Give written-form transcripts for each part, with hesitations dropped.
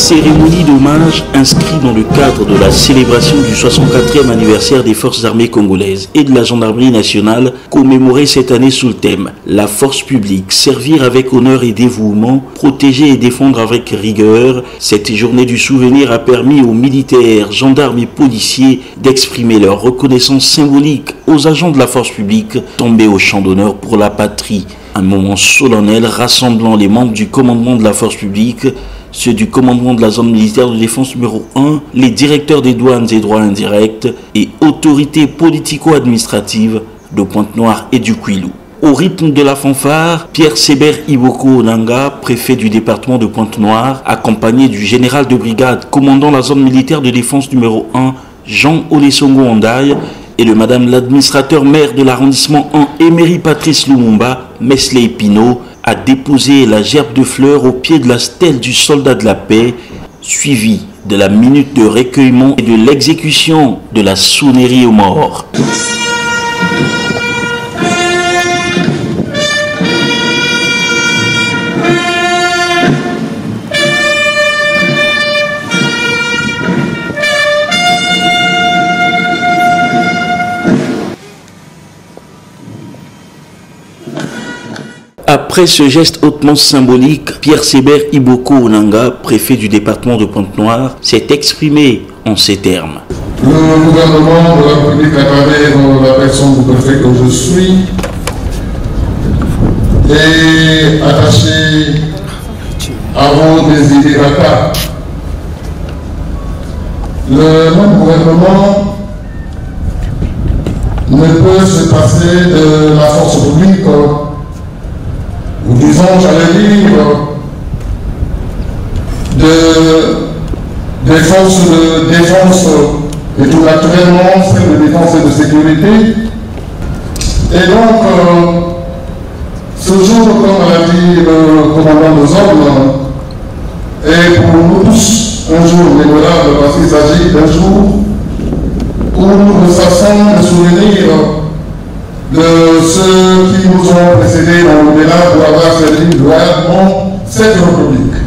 Cérémonie d'hommage inscrite dans le cadre de la célébration du 64e anniversaire des forces armées congolaises et de la gendarmerie nationale, commémorée cette année sous le thème « La force publique, servir avec honneur et dévouement, protéger et défendre avec rigueur ». Cette journée du souvenir a permis aux militaires, gendarmes et policiers d'exprimer leur reconnaissance symbolique aux agents de la force publique tombés au champ d'honneur pour la patrie. Un moment solennel rassemblant les membres du commandement de la force publique, ceux du commandement de la zone militaire de défense numéro 1, les directeurs des douanes et droits indirects et autorités politico-administratives de Pointe-Noire et du Kwilu. Au rythme de la fanfare, Pierre Sébert Iboko Onanga, préfet du département de Pointe-Noire, accompagné du général de brigade commandant la zone militaire de défense numéro 1, Jean Olesongo Ondaye, et de madame l'administrateur maire de l'arrondissement 1, Emery Patrice Lumumba, Mesley Pino, a déposé la gerbe de fleurs au pied de la stèle du soldat de la paix, suivie de la minute de recueillement et de l'exécution de la sonnerie aux morts. Après ce geste hautement symbolique, Pierre Sébert Iboko Onanga, préfet du département de Pointe-Noire, s'est exprimé en ces termes. Le gouvernement de la République à travers la personne du préfet que je suis est attaché à vos desiderata. Le même gouvernement ne peut se passer de la force publique, ou disons, j'allais dire, des forces de défense et tout naturellement celles de défense et de sécurité. Et donc, ce jour, comme l'a dit le commandant de zone, est pour nous tous un jour mémorable parce qu'il s'agit d'un jour où nous ressassons le souvenir de ceux qui nous ont précédés dans l'au-delà pour avoir servi loyalement cette République.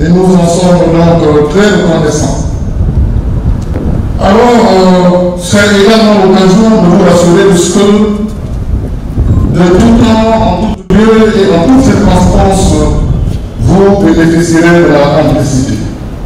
Et nous en sommes donc très reconnaissants. Alors, c'est également l'occasion de vous rassurer de ce que, de tout temps, en tout lieu et en toutes circonstances, vous bénéficierez de la complicité.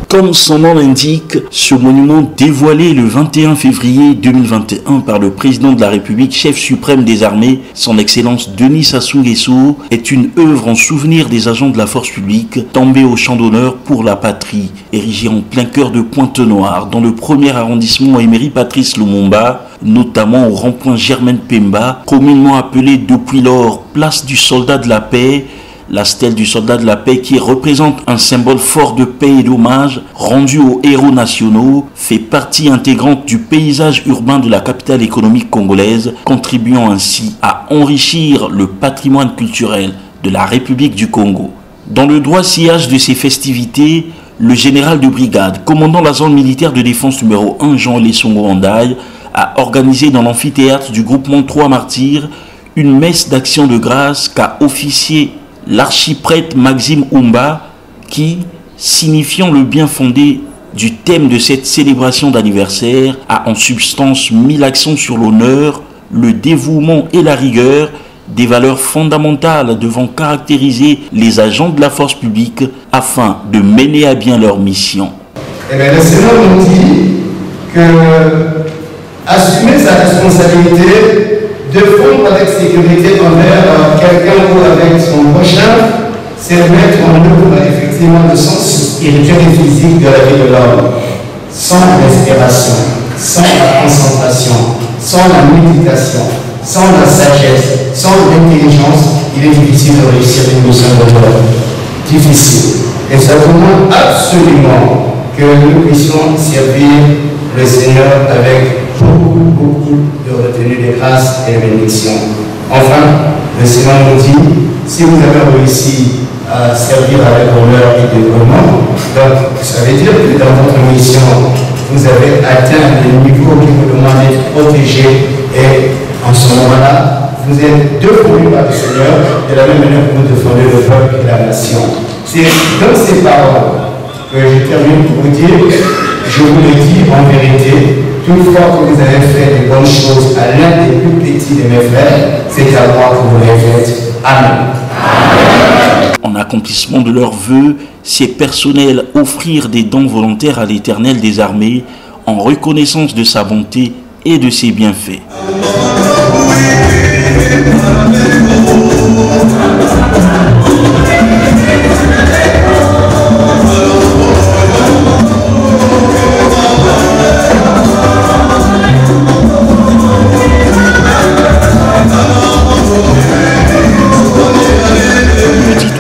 Comme son nom l'indique, ce monument dévoilé le 21 février 2021 par le président de la République, chef suprême des armées, son excellence Denis Sassou Nguesso, est une œuvre en souvenir des agents de la force publique tombés au champ d'honneur pour la patrie, érigé en plein cœur de Pointe-Noire, dans le premier arrondissement Emery Patrice Lumumba, notamment au rond-point Germaine Pemba, communément appelé depuis lors Place du Soldat de la Paix. La stèle du soldat de la paix, qui représente un symbole fort de paix et d'hommage rendu aux héros nationaux, fait partie intégrante du paysage urbain de la capitale économique congolaise, contribuant ainsi à enrichir le patrimoine culturel de la République du Congo. Dans le droit sillage de ces festivités, le général de brigade, commandant la zone militaire de défense numéro 1, Jean Olesongo Ondaye, a organisé dans l'amphithéâtre du groupement 3 Martyrs une messe d'action de grâce qu'a officié l'archiprêtre Maxime Oumba, qui, signifiant le bien fondé du thème de cette célébration d'anniversaire, a en substance mis l'accent sur l'honneur, le dévouement et la rigueur, des valeurs fondamentales devant caractériser les agents de la force publique afin de mener à bien leur mission. Eh bien, le Sénat nous dit que assumer sa responsabilité de fond avec sécurité envers quelqu'un ou avec son prochain, c'est mettre en œuvre effectivement le sens spirituel et physique de la vie de l'homme. Sans l'inspiration, sans la concentration, sans la méditation, sans la sagesse, sans l'intelligence, il est difficile de réussir une mission de l'homme. Difficile. Et ça demande absolument que nous puissions servir le Seigneur avec beaucoup de retenue de grâce et de bénédiction. Enfin, le Seigneur nous dit, si vous avez réussi à servir avec honneur et dévouement, donc ça veut dire que dans votre mission, vous avez atteint le niveau qui vous demande d'être protégé et en ce moment-là, vous êtes défendu par le Seigneur de la même manière que vous défendez le peuple et la nation. C'est dans ces paroles je termine pour vous dire, je vous le dis en vérité, toutefois que vous avez fait de bonnes choses à l'un des plus petits de mes frères, c'est à moi que vous les faites. Amen. En accomplissement de leurs vœux, ces personnels offrirent des dons volontaires à l'Éternel des armées en reconnaissance de sa bonté et de ses bienfaits.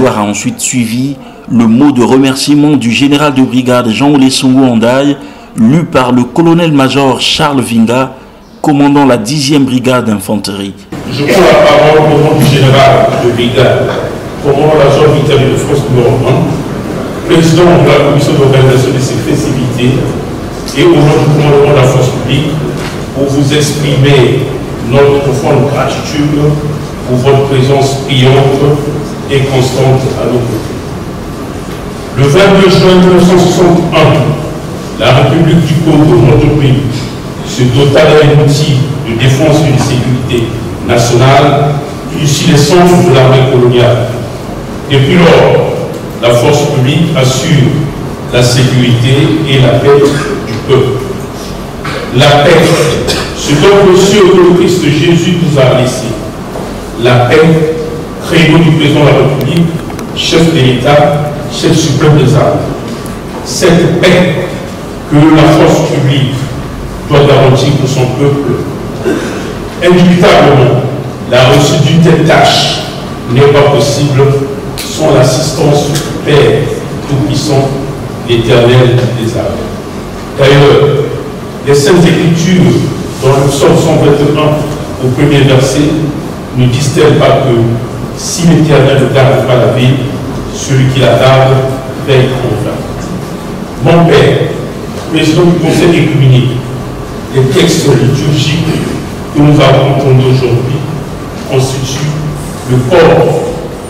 A ensuite suivi le mot de remerciement du général de brigade Jean-Olé Songo Andaï, lu par le colonel-major Charles Vinga, commandant la 10e brigade d'infanterie. Je prends la parole au nom du général de brigade, commandant la zone militaire de France numéro 1, président de la commission d'organisation de ces festivités, et au nom du commandement de la force publique, pour vous exprimer notre profonde gratitude pour votre présence brillante et constante à nos côtés. Le 22 juin 1961, la République du Congo, notre pays, se dota d'un outil de défense et de sécurité nationale, issu des centres de l'armée coloniale. Depuis lors, la force publique assure la sécurité et la paix du peuple. La paix, ce dont le ciel que le Christ Jésus nous a laissé. La paix, credo du président de la République, chef de l'État, chef suprême des armées. Cette paix que la force publique doit garantir pour son peuple, indubitablement, la réussite d'une telle tâche n'est pas possible sans l'assistance du Père Tout-Puissant, l'Éternel des armées. D'ailleurs, les Saintes Écritures, dans le psaume 121, au premier verset, ne disent-elles pas que si l'Éternel ne garde pas la ville, celui qui la garde paye en vain. Mon Père, président du Conseil écuménique, les textes liturgiques que nous avons entendus aujourd'hui constituent le corps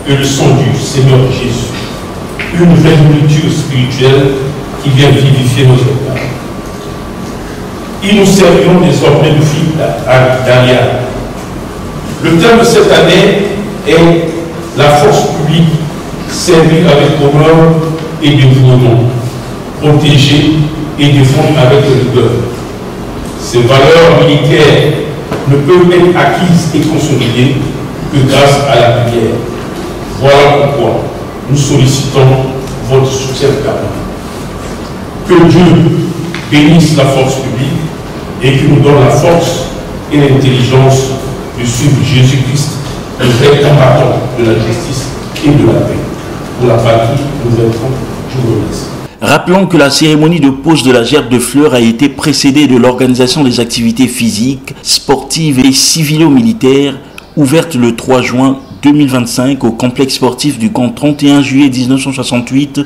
et le sang du Seigneur Jésus, une vraie nourriture spirituelle qui vient vivifier nos âmes. Ils nous serviront désormais de fil d'Ariane. Le thème de cette année est la force publique servir avec honneur et dévouement, protéger et défendre avec rigueur. Ces valeurs militaires ne peuvent être acquises et consolidées que grâce à la prière. Voilà pourquoi nous sollicitons votre soutien permanent. Que Dieu bénisse la force publique et qu'il nous donne la force et l'intelligence de suivre Jésus-Christ, le vrai combattant de la justice et de la paix. Pour la patrie, nous êtes, je vous remercie. Rappelons que la cérémonie de pose de la gerbe de fleurs a été précédée de l'organisation des activités physiques, sportives et civilo-militaires ouvertes le 3 juin 2025 au complexe sportif du camp 31 juillet 1968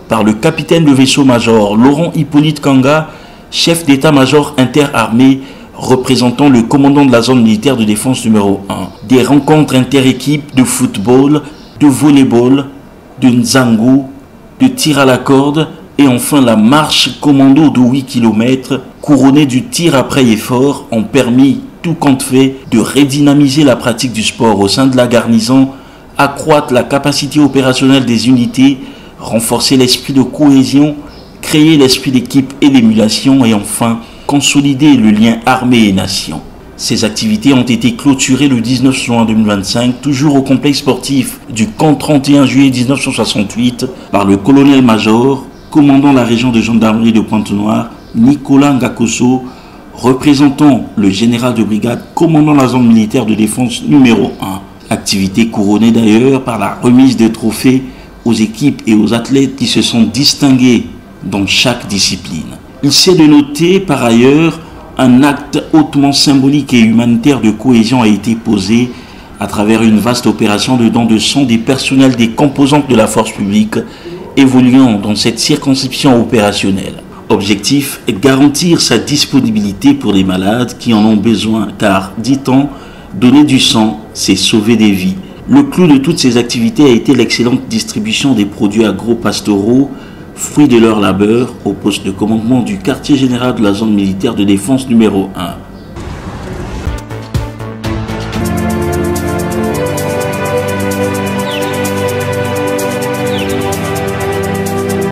par le capitaine de vaisseau-major Laurent Hippolyte Kanga, chef d'état-major interarmé représentant le commandant de la zone militaire de défense numéro 1. Des rencontres inter-équipes de football, de volleyball, de nzango, de tir à la corde et enfin la marche commando de 8 km couronnée du tir après effort ont permis, tout compte fait, de redynamiser la pratique du sport au sein de la garnison, accroître la capacité opérationnelle des unités, renforcer l'esprit de cohésion, créer l'esprit d'équipe et d'émulation et enfin consolider le lien armée et nation. Ces activités ont été clôturées le 19 juin 2025, toujours au complexe sportif du camp 31 juillet 1968, par le colonel-major, commandant la région de gendarmerie de Pointe-Noire, Nicolas Ngakoso, représentant le général de brigade, commandant la zone militaire de défense numéro 1. Activité couronnée d'ailleurs par la remise de trophées aux équipes et aux athlètes qui se sont distingués dans chaque discipline. Il s'est de noter par ailleurs un acte hautement symbolique et humanitaire de cohésion a été posé à travers une vaste opération de don de sang des personnels des composantes de la force publique évoluant dans cette circonscription opérationnelle. Objectif, garantir sa disponibilité pour les malades qui en ont besoin car, dit-on, donner du sang, c'est sauver des vies. Le clou de toutes ces activités a été l'excellente distribution des produits agro-pastoraux fruit de leur labeur, au poste de commandement du quartier général de la zone militaire de défense numéro 1.